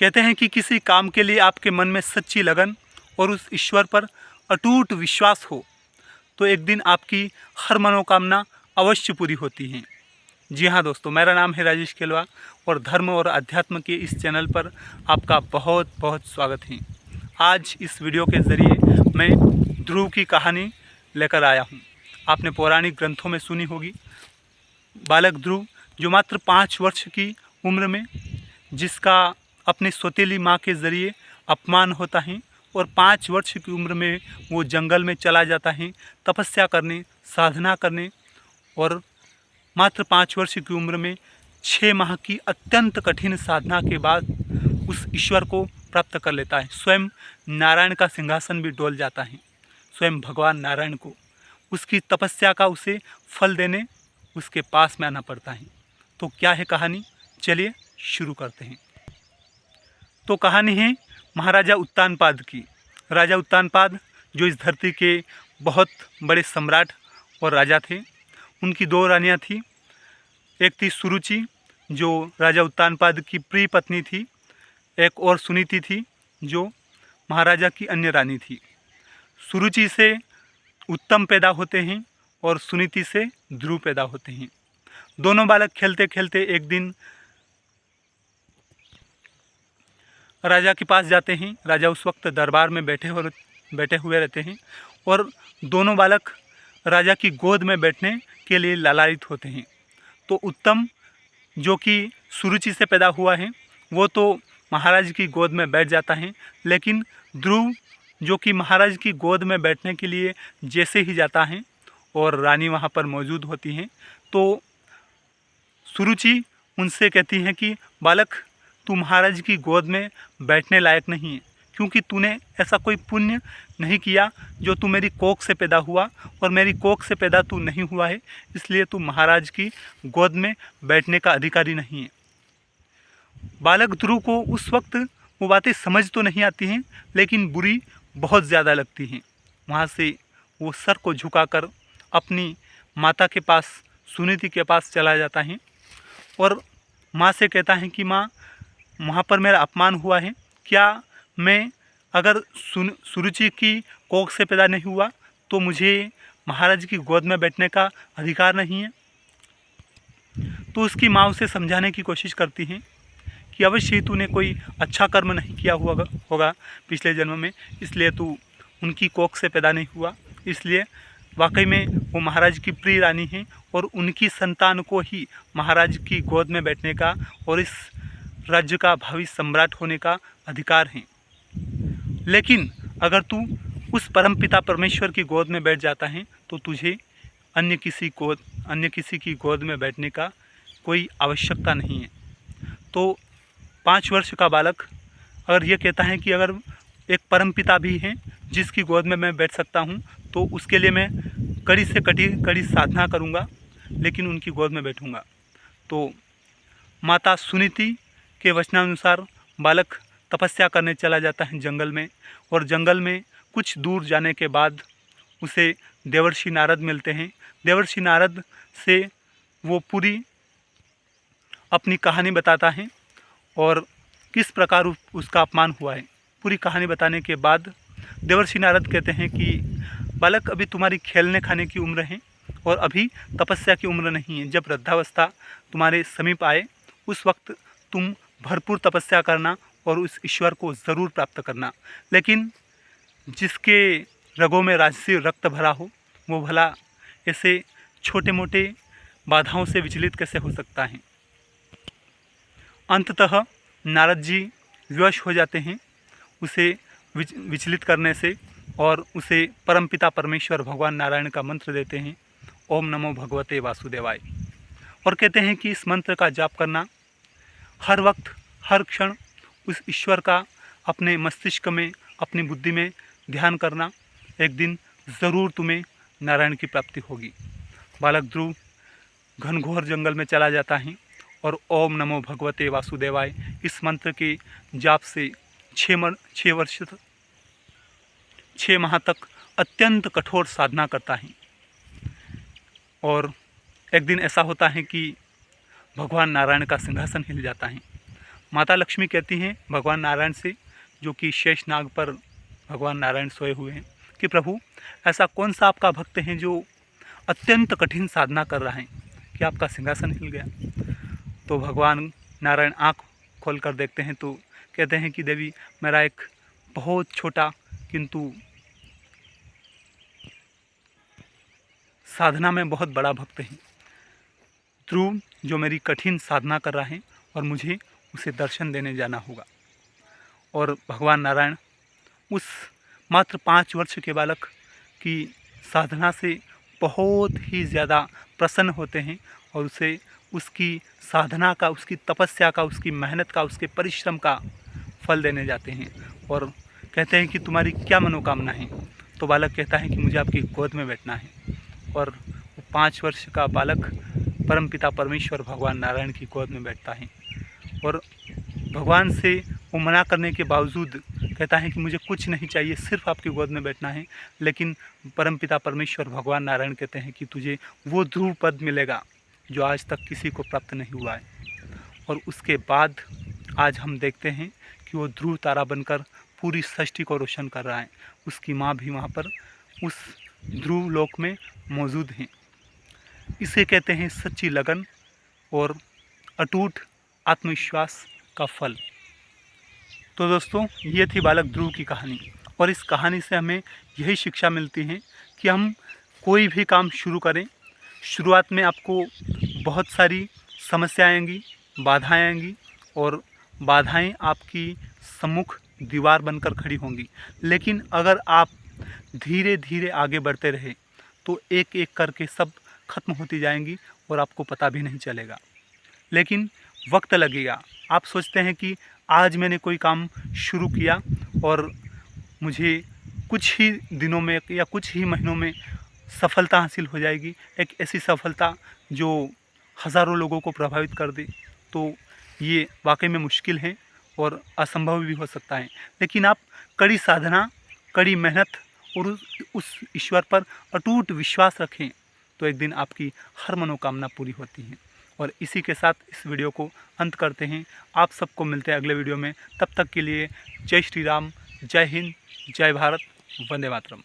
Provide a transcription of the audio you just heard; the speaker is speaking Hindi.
कहते हैं कि किसी काम के लिए आपके मन में सच्ची लगन और उस ईश्वर पर अटूट विश्वास हो तो एक दिन आपकी हर मनोकामना अवश्य पूरी होती है। जी हाँ दोस्तों, मेरा नाम है राजेश केलवा और धर्म और अध्यात्म के इस चैनल पर आपका बहुत बहुत स्वागत है। आज इस वीडियो के ज़रिए मैं ध्रुव की कहानी लेकर आया हूँ। आपने पौराणिक ग्रंथों में सुनी होगी, बालक ध्रुव जो मात्र 5 वर्ष की उम्र में जिसका अपनी सौतेली माँ के ज़रिए अपमान होता है और 5 वर्ष की उम्र में वो जंगल में चला जाता है तपस्या करने, साधना करने, और मात्र 5 वर्ष की उम्र में 6 माह की अत्यंत कठिन साधना के बाद उस ईश्वर को प्राप्त कर लेता है। स्वयं नारायण का सिंहासन भी डोल जाता है। स्वयं भगवान नारायण को उसकी तपस्या का उसे फल देने उसके पास में आना पड़ता है। तो क्या है कहानी, चलिए शुरू करते हैं। तो कहानी है महाराजा उत्तानपाद की। राजा उत्तानपाद जो इस धरती के बहुत बड़े सम्राट और राजा थे। उनकी 2 रानियां थी। एक थी सुरुचि जो राजा उत्तानपाद की प्रिय पत्नी थी, एक और सुनीति थी जो महाराजा की अन्य रानी थी। सुरुचि से उत्तम पैदा होते हैं और सुनीति से ध्रुव पैदा होते हैं। दोनों बालक खेलते खेलते एक दिन राजा के पास जाते हैं। राजा उस वक्त दरबार में बैठे हुए रहते हैं और दोनों बालक राजा की गोद में बैठने के लिए लालायित होते हैं। तो उत्तम जो कि सुरुचि से पैदा हुआ है वो तो महाराज की गोद में बैठ जाता है, लेकिन ध्रुव जो कि महाराज की गोद में बैठने के लिए जैसे ही जाता है और रानी वहाँ पर मौजूद होती हैं तो सुरुचि उनसे कहती है कि बालक, तू महाराज की गोद में बैठने लायक नहीं है, क्योंकि तूने ऐसा कोई पुण्य नहीं किया। जो तू मेरी कोख से पैदा हुआ और मेरी कोख से पैदा तू नहीं हुआ है, इसलिए तू महाराज की गोद में बैठने का अधिकारी नहीं है। बालक ध्रुव को उस वक्त वो बातें समझ तो नहीं आती हैं, लेकिन बुरी बहुत ज़्यादा लगती हैं। वहाँ से वो सर को झुकाकर अपनी माता के पास, सुनीति के पास चला जाता है और माँ से कहता है कि माँ, वहाँ पर मेरा अपमान हुआ है। क्या मैं अगर सुरुचि की कोख से पैदा नहीं हुआ तो मुझे महाराज की गोद में बैठने का अधिकार नहीं है? तो उसकी माँ उसे समझाने की कोशिश करती है कि अवश्य ही तूने कोई अच्छा कर्म नहीं किया होगा पिछले जन्म में, इसलिए तू उनकी कोख से पैदा नहीं हुआ। इसलिए वाकई में वो महाराज की प्रिय रानी है और उनकी संतान को ही महाराज की गोद में बैठने का और इस राज्य का भावी सम्राट होने का अधिकार है। लेकिन अगर तू उस परमपिता परमेश्वर की गोद में बैठ जाता है तो तुझे अन्य किसी की गोद में बैठने का कोई आवश्यकता नहीं है। तो 5 वर्ष का बालक अगर ये कहता है कि अगर एक परमपिता भी हैं जिसकी गोद में मैं बैठ सकता हूँ तो उसके लिए मैं कड़ी से कड़ी साधना करूँगा, लेकिन उनकी गोद में बैठूँगा। तो माता सुनीति के वचनानुसार बालक तपस्या करने चला जाता है जंगल में, और जंगल में कुछ दूर जाने के बाद उसे देवर्षि नारद मिलते हैं। देवर्षि नारद से वो पूरी अपनी कहानी बताता है और किस प्रकार उसका अपमान हुआ है। पूरी कहानी बताने के बाद देवर्षि नारद कहते हैं कि बालक, अभी तुम्हारी खेलने खाने की उम्र है और अभी तपस्या की उम्र नहीं है। जब वृद्धावस्था तुम्हारे समीप आए उस वक्त तुम भरपूर तपस्या करना और उस ईश्वर को ज़रूर प्राप्त करना। लेकिन जिसके रगों में राजसी रक्त भरा हो वो भला ऐसे छोटे मोटे बाधाओं से विचलित कैसे हो सकता है। अंततः नारद जी विवश हो जाते हैं उसे विचलित करने से और उसे परमपिता परमेश्वर भगवान नारायण का मंत्र देते हैं, ओम नमो भगवते वासुदेवाय, और कहते हैं कि इस मंत्र का जाप करना, हर वक्त हर क्षण उस ईश्वर का अपने मस्तिष्क में, अपनी बुद्धि में ध्यान करना, एक दिन ज़रूर तुम्हें नारायण की प्राप्ति होगी। बालक ध्रुव घनघोर जंगल में चला जाता है और ओम नमो भगवते वासुदेवाय इस मंत्र के जाप से 6 माह तक अत्यंत कठोर साधना करता है। और एक दिन ऐसा होता है कि भगवान नारायण का सिंहासन हिल जाता है। माता लक्ष्मी कहती हैं भगवान नारायण से, जो कि शेष नाग पर भगवान नारायण सोए हुए हैं, कि प्रभु ऐसा कौन सा आपका भक्त है जो अत्यंत कठिन साधना कर रहा है कि आपका सिंहासन हिल गया। तो भगवान नारायण आँख खोल कर देखते हैं तो कहते हैं कि देवी, मेरा एक बहुत छोटा किंतु साधना में बहुत बड़ा भक्त है, ध्रुव, जो मेरी कठिन साधना कर रहा है और मुझे उसे दर्शन देने जाना होगा। और भगवान नारायण उस मात्र 5 वर्ष के बालक की साधना से बहुत ही ज़्यादा प्रसन्न होते हैं और उसे उसकी साधना का, उसकी तपस्या का, उसकी मेहनत का, उसके परिश्रम का फल देने जाते हैं और कहते हैं कि तुम्हारी क्या मनोकामना है। तो बालक कहता है कि मुझे आपकी गोद में बैठना है और वो 5 वर्ष का बालक परमपिता परमेश्वर भगवान नारायण की गोद में बैठता है और भगवान से वो मना करने के बावजूद कहता है कि मुझे कुछ नहीं चाहिए, सिर्फ आपकी गोद में बैठना है। लेकिन परमपिता परमेश्वर भगवान नारायण कहते हैं कि तुझे वो ध्रुव पद मिलेगा जो आज तक किसी को प्राप्त नहीं हुआ है। और उसके बाद आज हम देखते हैं कि वो ध्रुव तारा बनकर पूरी सृष्टि को रोशन कर रहा है। उसकी माँ भी वहाँ पर उस ध्रुव लोक में मौजूद हैं। इसे कहते हैं सच्ची लगन और अटूट आत्मविश्वास का फल। तो दोस्तों, ये थी बालक ध्रुव की कहानी और इस कहानी से हमें यही शिक्षा मिलती है कि हम कोई भी काम शुरू करें, शुरुआत में आपको बहुत सारी समस्याएं आएंगी, बाधाएं आएंगी और बाधाएं आपकी सम्मुख दीवार बनकर खड़ी होंगी। लेकिन अगर आप धीरे धीरे आगे बढ़ते रहे तो एक एक करके सब खत्म होती जाएंगी और आपको पता भी नहीं चलेगा। लेकिन वक्त लगेगा। आप सोचते हैं कि आज मैंने कोई काम शुरू किया और मुझे कुछ ही दिनों में या कुछ ही महीनों में सफलता हासिल हो जाएगी, एक ऐसी सफलता जो हज़ारों लोगों को प्रभावित कर दे, तो ये वाकई में मुश्किल है और असंभव भी हो सकता है। लेकिन आप कड़ी साधना, कड़ी मेहनत और उस ईश्वर पर अटूट विश्वास रखें तो एक दिन आपकी हर मनोकामना पूरी होती है। और इसी के साथ इस वीडियो को अंत करते हैं। आप सबको मिलते हैं अगले वीडियो में। तब तक के लिए जय श्री राम, जय हिंद, जय भारत, वंदे मातरम।